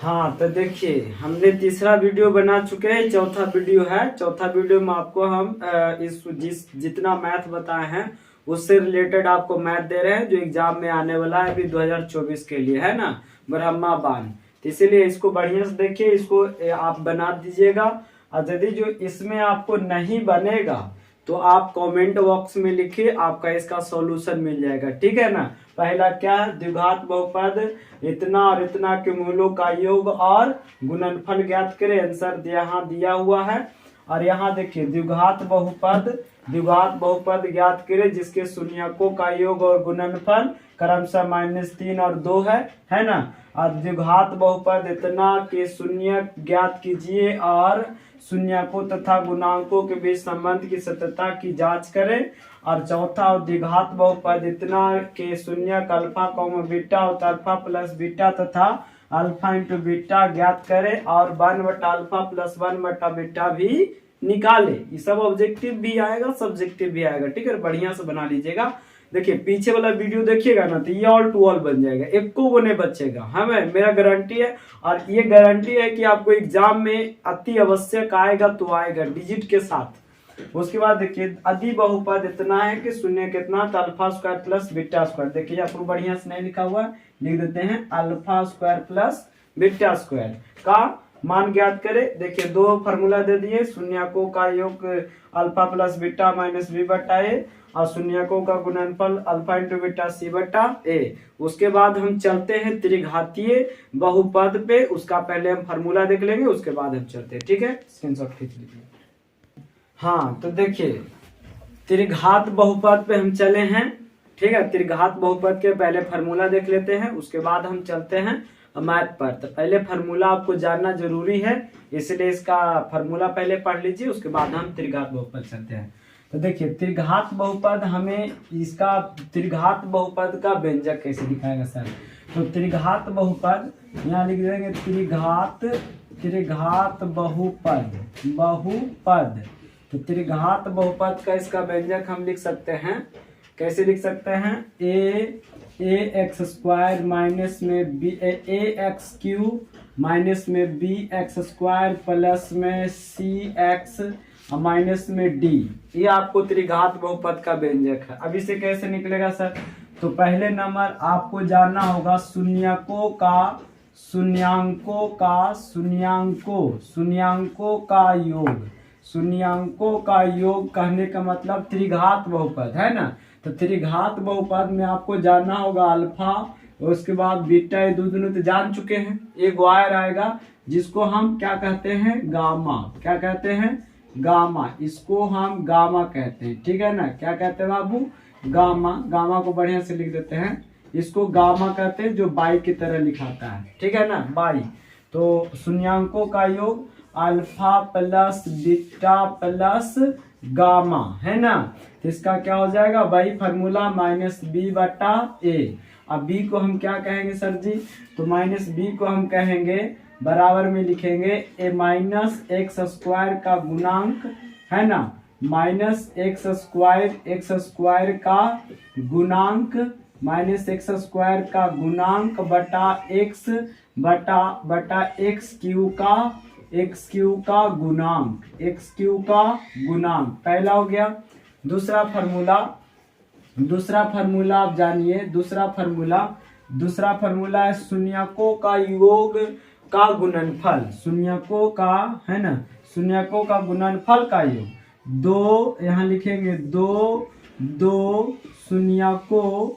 हाँ तो देखिए, हमने तीसरा वीडियो बना चुके हैं, चौथा वीडियो है। चौथा वीडियो में आपको हम जितना मैथ बताए हैं उससे रिलेटेड आपको मैथ दे रहे हैं जो एग्जाम में आने वाला है अभी 2024 के लिए, है ना, ब्रह्मा बान। तो इसीलिए इसको बढ़िया से देखिए, इसको आप बना दीजिएगा। और यदि जो इसमें आपको नहीं बनेगा तो आप कमेंट बॉक्स में लिखिए, आपका इसका सॉल्यूशन मिल जाएगा, ठीक है ना। पहला क्या है, द्विघात बहुपद इतना और इतना के मूलों का योग और गुणनफल ज्ञात करें। आंसर यहाँ दिया हुआ है। और यहाँ देखिए द्विघात बहुपद ज्ञात करें जिसके शून्यकों का योग और गुणनफल क्रमशः -3 और 2 है ना। और द्विघात बहुपद इतना के शून्य ज्ञात कीजिए और शून्यकों तथा गुणांकों के बीच संबंध की सत्यता की जांच करें। और चौथा, द्विघात बहुपद इतना के शून्यक अल्फा कॉमा बीटा और अल्फा प्लस बीटा तथा अल्फा इंटू बीटा ज्ञात करें और 1/अल्फा प्लस 1/बीटा भी निकाले। ये सब ऑब्जेक्टिव भी आएगा, सब्जेक्टिव भी आएगा, ठीक है। बढ़िया से बना लीजिएगा। देखिए पीछे वाला वीडियो देखिएगा ना तो ये ऑल टू ऑल बन जाएगा, एक को वो नहीं बचेगा, हमें मेरा गारंटी है। और ये गारंटी है कि आपको एग्जाम में अति आवश्यक आएगा तो आएगा डिजिट के साथ। उसके बाद देखिए अधि बहुपद इतना है कि शून्य कितना, तो alpha square plus beta square. देखिए आपको बढ़िया से नहीं लिखा हुआ, लिख देते हैं alpha square plus beta square का मान ज्ञात करें। देखिए दो फार्मूला दे दिए, शून्यकों का योग alpha plus beta minus B बटा ए और शून्यकों का गुणनफल अल्फा इंटू बीटा सी बटा ए। उसके बाद हम चलते हैं त्रिघातीय बहुपद पे, उसका पहले हम फार्मूला देख लेंगे, उसके बाद हम चलते हैं, ठीक है। स्क्रीनशॉट खींच लीजिए। हाँ तो देखिए त्रिघात बहुपद पे हम चले हैं, ठीक है। त्रिघात बहुपद के पहले फार्मूला देख लेते हैं, उसके बाद हम चलते हैं मैथ पर। तो पहले फार्मूला आपको जानना जरूरी है, इसलिए इसका फार्मूला पहले पढ़ लीजिए, उसके बाद हम त्रिघात बहुपद चलते हैं। तो देखिए त्रिघात बहुपद, हमें इसका त्रिघात बहुपद का व्यंजक कैसे दिखाएगा सर। तो त्रिघात बहुपद यहाँ लिख देंगे, त्रिघात बहुपद। तो त्रिघात बहुपद का इसका व्यंजक हम लिख सकते हैं, कैसे लिख सकते हैं, ए एक्स स्क्वायर माइनस में बी ए एक्स क्यूब माइनस में बी एक्स स्क्वायर प्लस में सी एक्स माइनस में डी। ये आपको त्रिघात बहुपद का व्यंजक है। अब इसे कैसे निकलेगा सर। तो पहले नंबर आपको जानना होगा शून्यकों का योग कहने का मतलब त्रिघात बहुपद है ना। तो त्रिघात बहुपद में आपको जानना होगा अल्फा, उसके बाद बीटा, ये दोनों तो जान चुके हैं। एक वायर आएगा जिसको हम क्या कहते हैं, गामा। क्या कहते हैं, गामा। इसको हम गामा कहते हैं, ठीक है ना। क्या कहते हैं बाबू, गामा। गामा को बढ़िया से लिख देते हैं, इसको गामा कहते हैं, जो बाई की तरह लिखाता है, ठीक है ना, बाई। तो शून्यकों का योग alpha plus beta plus gamma, है ना। तो इसका क्या हो जाएगा, बाई फार्मूला माइनस बी बटा ए। अब बी को हम क्या कहेंगे सर जी, तो माइनस बी को हम कहेंगे बराबर में लिखेंगे ए माइनस एक्स स्क्वायर का गुणांक, है ना, माइनस एक्स स्क्वायर का गुणांक, माइनस एक्स स्क्वायर का गुणांक बटा एक्स एक्स क्यू का गुणांक, पहला हो गया। दूसरा फार्मूला आप जानिए, दूसरा फार्मूला है शून्यकों का योग का गुणनफल, शून्यकों का, है ना, शून्यकों का गुणनफल का योग। दो यहाँ लिखेंगे, दो शून्यकों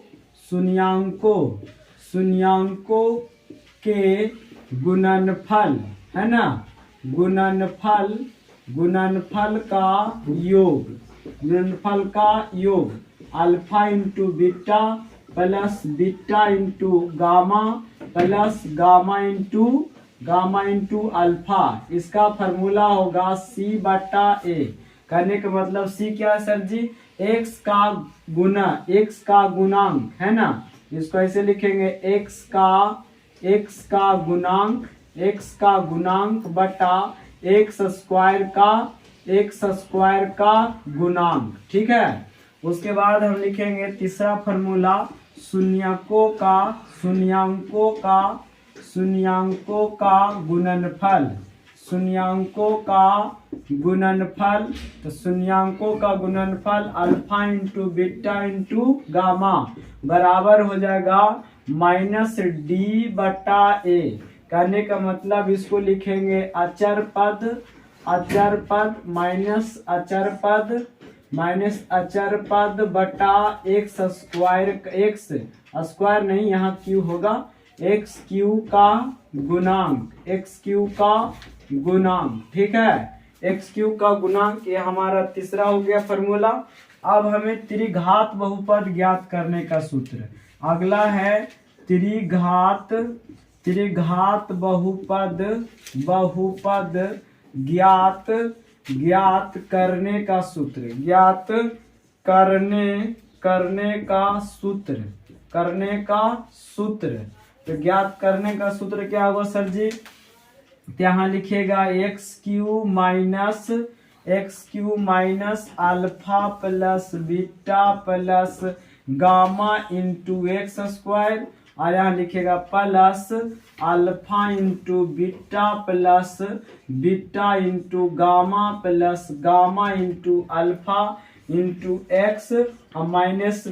के गुणनफल, है ना, गुणनफल का योग alpha into beta plus beta into gamma plus gamma into alpha. इसका फार्मूला होगा सी बटा ए। कहने का मतलब सी क्या है सर जी, एक्स का गुणांक, है ना। इसको ऐसे लिखेंगे, एक्स का गुणांक बटा एक्स स्क्वायर का गुणांक, ठीक है। उसके बाद हम लिखेंगे तीसरा फार्मूला शून्यकों शून्यांकों का गुणनफल, शून्यांकों का गुणनफल। तो शून्यांकों का गुणनफल alpha into beta into gamma बराबर हो जाएगा माइनस डी बटा ए। कहने का मतलब इसको लिखेंगे अचर पद, अचर पद माइनस अचर पद, माइनस अचर पद बटा एक्स स्क्वायर, एक्स स्क्वायर नहीं यहाँ क्यू होगा, एक्स क्यू का गुणांक, एक्स क्यू का गुणांक। ठीक है, एक्स क्यू का गुणांक, ये हमारा तीसरा हो गया फॉर्मूला। अब हमें त्रिघात बहुपद ज्ञात करने का सूत्र, अगला है त्रिघात, त्रिघात बहुपद, बहुपद ज्ञात, ज्ञात करने का सूत्र, ज्ञात करने, करने का सूत्र, करने का सूत्र। तो ज्ञात करने का सूत्र क्या होगा सर जी? यहाँ लिखिएगा x cube minus, x cube minus alpha plus beta plus gamma into x square, और यहाँ लिखेगा plus alpha into beta plus beta into gamma plus gamma into alpha into x, और माइनस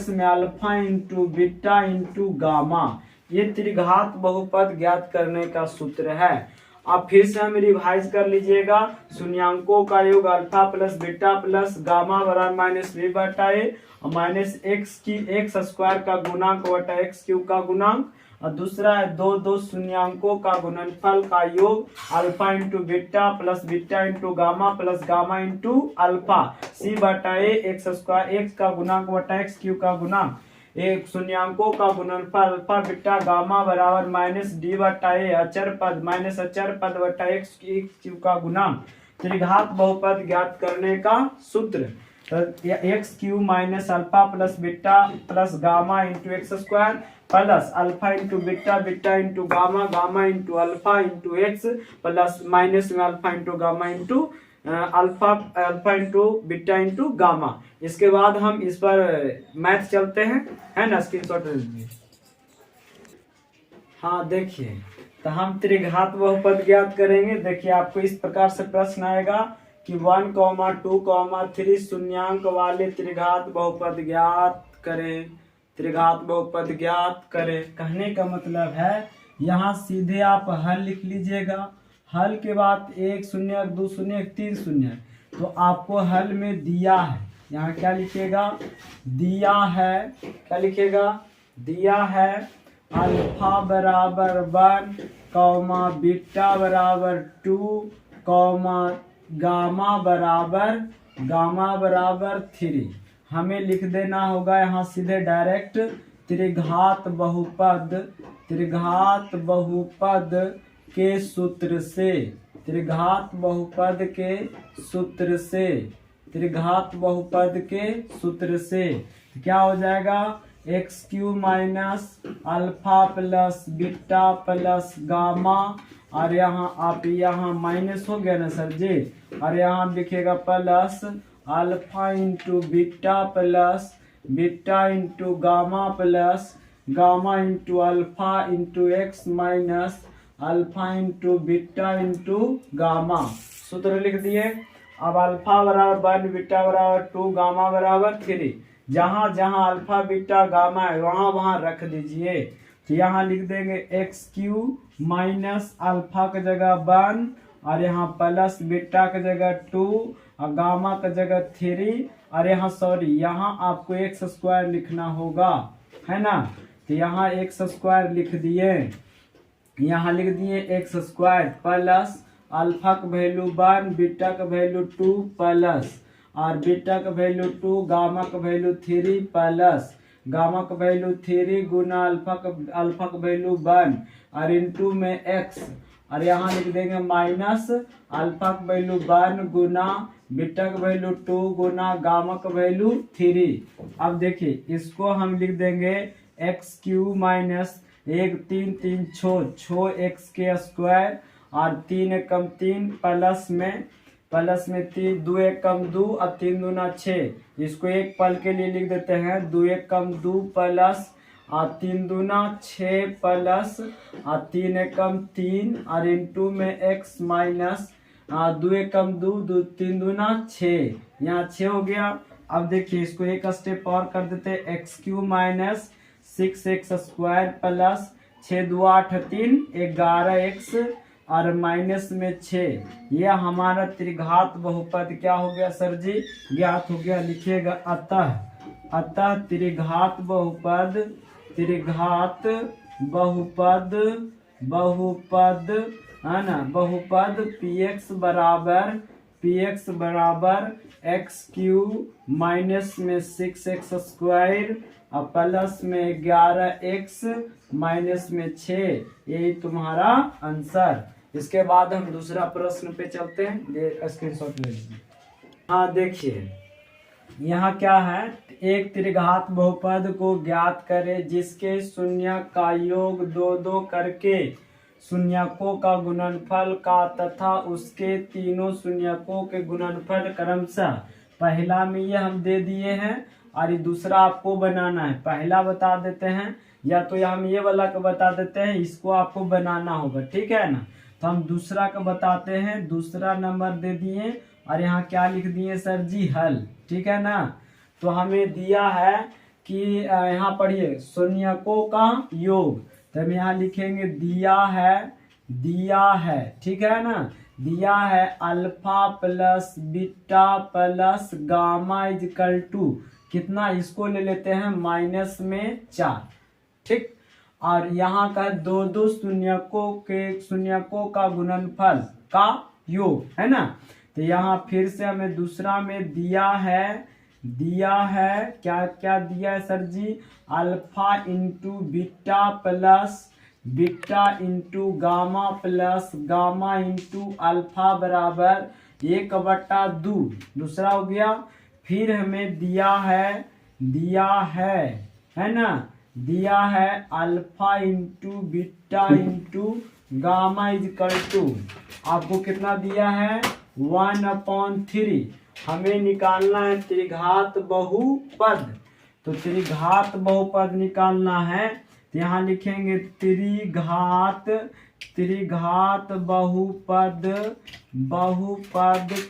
में alpha into beta into gamma. ये त्रिघात बहुपद ज्ञात करने का सूत्र है। अब फिर से हम रिवाइज कर लीजिएगा। शून्यांकों का योग alpha plus beta plus gamma बराबर माइनस बी बटा ए, और माइनस एक्स की एक्स स्क्वायर का गुणांक बटा एक्स क्यू का गुणांक, और दूसरा है दो दो शून्यांकों का गुणनफल का योग alpha into beta plus beta into gamma plus gamma into alpha c बटा ए एक्स स्क्वायर, एक्स का गुणांक बटा एक्स क्यू का गुणांक, एक शून्यांकों का गुणनफल अल्फा बीटा गामा बराबर माइनस डी बटा ए अचर पद माइनस अचर पद बटा एक्स क्यू का गुणांक। त्रिघात बहुपद ज्ञात करने का सूत्र, x cube minus alpha plus beta plus gamma into x square plus alpha into beta beta into gamma gamma into alpha into x plus minus में alpha into gamma into alpha, alpha into beta into gamma. इसके बाद हम इस पर math चलते हैं, है ना, स्क्रीनशॉट ले लीजिए। हाँ देखिए, तो हम त्रिघात बहुपद ज्ञात करेंगे। देखिए आपको इस प्रकार से प्रश्न आएगा कि 1, 2, 3 शून्यांक वाले त्रिघात बहुपद ज्ञात करें, त्रिघात बहुपद ज्ञात करें। कहने का मतलब है यहाँ सीधे आप हल लिख लीजिएगा, हल के बाद 1 शून्य 2 शून्य 3 शून्य, तो आपको हल में दिया है, यहाँ क्या लिखिएगा, दिया है, क्या लिखिएगा, दिया है अल्फा बराबर 1, बीटा बराबर 2, गामा बराबर 3। हमें लिख देना होगा यहाँ सीधे डायरेक्ट त्रिघात बहुपद, त्रिघात बहुपद के सूत्र से, त्रिघात बहुपद के सूत्र से, त्रिघात बहुपद के सूत्र से क्या हो जाएगा, x cube minus alpha plus beta plus gamma, और यहाँ आप यहाँ माइनस हो गया ना सर जी, और यहाँ लिखेगा plus alpha into beta plus beta into gamma plus gamma into alpha into x minus alpha into beta into gamma. सूत्र लिख दिए। अब अल्फा बराबर 1, बीटा बराबर 2, गामा बराबर 3। जहाँ जहाँ अल्फा बीटा गामा है वहाँ वहाँ रख दीजिए। तो यहाँ लिख देंगे एक्स क्यू माइनस अल्फा की जगह 1, और यहाँ प्लस बीटा की जगह 2 और गामा की जगह 3, और यहाँ सॉरी यहाँ आपको एक्स स्क्वायर लिखना होगा, है ना। तो यहाँ एक्स स्क्वायर लिख दिए, यहाँ लिख दिए एक्स स्क्वायर प्लस अल्फा का वैल्यू 1, बीटा का वैल्यू 2 प्लस, और बीटा का वैल्यू 2, गामा का वैल्यू 3 प्लस गामा का वैल्यू 3 गुना अल्फा का वैल्यू 1 और इंटू में एक्स, और यहाँ लिख देंगे माइनस अल्फा का वैल्यू 1 गुना बीटा का वैल्यू 2 गुना गामा का वैल्यू 3। अब देखिए इसको हम लिख देंगे एक्स क्यू माइनस 1 3 3 6 एक्स के स्क्वायर, और 3 एकम 3 प्लस में 3 2 एकम 2 और 3 दूना 6। इसको एक पल के लिए लिख देते हैं 2 एकम 2 प्लस और 3 दूना 6 प्लस 3 एकम 3 और इंटू में x माइनस 2 एकम 2 3 दूना 6, यहाँ 6 हो गया। अब देखिए इसको एक स्टेप और कर देते हैं, x cube minus 6x square plus 6 2 8 3 11x और माइनस में 6। यह हमारा त्रिघात बहुपद क्या हो गया सर जी, ज्ञात हो गया। लिखिएगा अतः त्रिघात बहुपद है ना, बहुपद px बराबर एक्स क्यू माइनस में 6x स्क्वायर और प्लस में 11x माइनस में 6, यही तुम्हारा आंसर। इसके बाद हम दूसरा प्रश्न पे चलते हैं, स्क्रीनशॉट ले लीजिए। हाँ देखिए यहाँ क्या है, एक त्रिघात बहुपद को ज्ञात करें जिसके शून्य का योग 2 करके शून्यकों का गुणनफल का तथा उसके तीनों शून्यकों के गुणनफल क्रमशः, पहला में ये हम दे दिए हैं और ये दूसरा आपको बनाना है। पहला बता देते हैं या तो हम ये वाला का बता देते हैं, इसको आपको बनाना होगा, ठीक है ना। तो हम दूसरा का बताते हैं, दूसरा नंबर दे दिए और यहाँ क्या लिख दिए सर जी, हल, ठीक है ना। तो हमें दिया है कि यहाँ पढ़िए शून्यकों का योग, तो हम यहाँ लिखेंगे दिया है, ठीक है ना। दिया है alpha plus beta plus gamma equal to कितना, इसको ले लेते हैं माइनस में 4, ठीक। और यहाँ का 2 शून्यकों का गुणनफल का योग है ना। तो यहाँ फिर से हमें दूसरा में दिया है क्या क्या दिया है सर जी, alpha into beta into gamma plus gamma into alpha बराबर 1/2, दूसरा हो गया। फिर हमें दिया है ना, दिया है alpha into beta into gamma equal to, आपको कितना दिया है 1/3। हमें निकालना है त्रिघात बहुपद, तो त्रिघात बहुपद निकालना है। तो यहाँ लिखेंगे त्रिघात बहुपद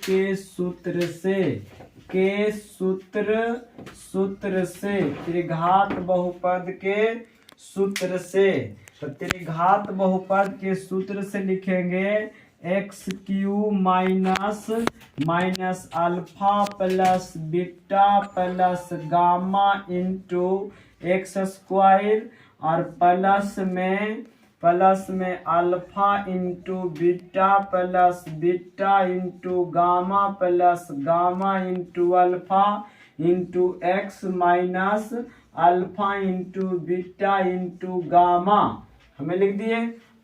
के सूत्र से त्रिघात बहुपद के सूत्र से, तो त्रिघात बहुपद के सूत्र से लिखेंगे x cube minus alpha plus beta plus gamma into x square और प्लस में alpha into beta into gamma plus gamma into alpha into x minus alpha into beta into gamma, हमें लिख दिए।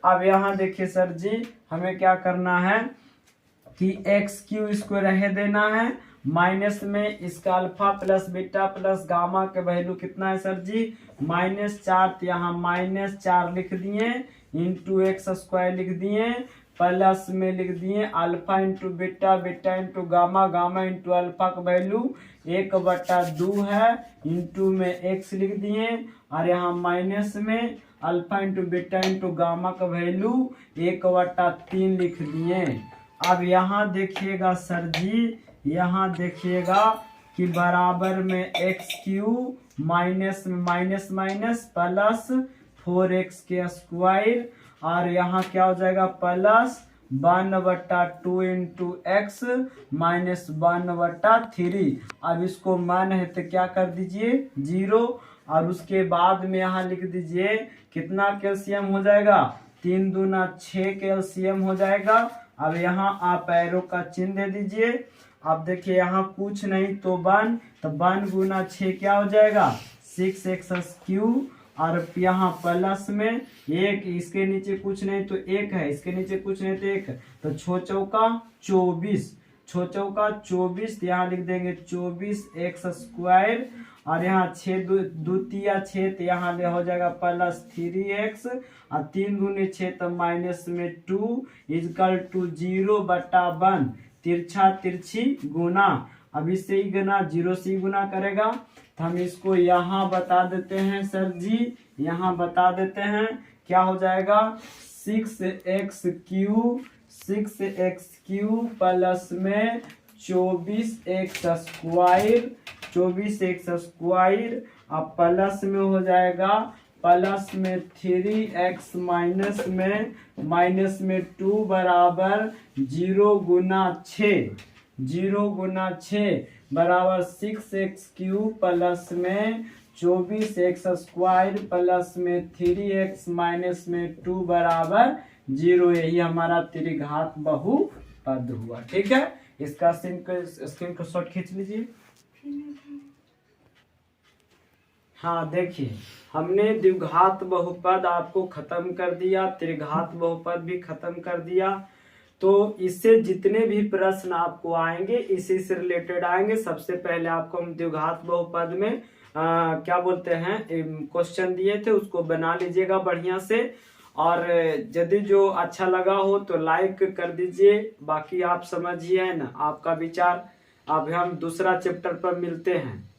अब यहाँ देखिए सर जी, हमें क्या करना है कि एक्स क्यू इसको रह देना है, माइनस में इसका alpha plus beta plus gamma के वैल्यू कितना है सर जी -4, तो यहाँ -4 लिख दिए इंटू एक्स स्क्वायर लिख दिए, प्लस में लिख दिए alpha into beta beta into gamma gamma into alpha का वैल्यू 1/2 है, इंटू में एक्स लिख दिए और यहाँ माइनस में alpha into beta into gamma का वैल्यू 1/3 लिख दिए। अब यहाँ देखिएगा सर जी, यहाँ देखिएगा कि बराबर में x cube minus plus 4x के स्क्वायर और यहाँ क्या हो जाएगा प्लस 1/2 इंटू एक्स माइनस 1/3। अब इसको मान है तो क्या कर दीजिए 0 और उसके बाद में यहाँ लिख दीजिए कितना कैल्शियम हो जाएगा 3 दूना 6 कैल्शियम हो जाएगा। अब यहाँ आप एरो का चिन्ह दे दीजिए। अब देखिए यहाँ कुछ नहीं तो 1, तो 1 गुना 6 क्या हो जाएगा 6x³ और यहाँ प्लस में 1, इसके नीचे कुछ नहीं तो 1 है, इसके नीचे कुछ नहीं तो 1, तो 6 चौका 24, 6 चौका 24, यहाँ लिख देंगे 24x² और यहाँ 6 दूतिया 6, तो यहाँ ले हो जाएगा प्लस 3x और 3 दूनी 6 तो माइनस में 2 इजकल टू 0/1, तिरछा तिरछी गुना। अब इससे ही गुना 0 से ही गुना करेगा तो हम इसको यहाँ बता देते हैं सर जी, यहाँ बता देते हैं। क्या हो जाएगा 6x³ प्लस में 24x² अब प्लस में हो जाएगा प्लस में 3x माइनस में 2 बराबर 0 गुना 6 बराबर 6x³ प्लस में 24x² प्लस में 3x माइनस में 2 बराबर 0। यही हमारा त्रिघात बहुपद हुआ। ठीक है, इसका स्क्रीन को शॉट खींच लीजिए। हाँ देखिए, हमने द्विघात बहुपद आपको खत्म कर दिया, त्रिघात बहुपद भी खत्म कर दिया। तो इससे जितने भी प्रश्न आपको आएंगे इसी से रिलेटेड आएंगे। सबसे पहले आपको हम द्विघात बहुपद में क्या बोलते हैं क्वेश्चन दिए थे, उसको बना लीजिएगा बढ़िया से। और यदि जो अच्छा लगा हो तो लाइक कर दीजिए। बाकी आप समझिए, है ना, आपका विचार। अब हम दूसरा चैप्टर पर मिलते हैं।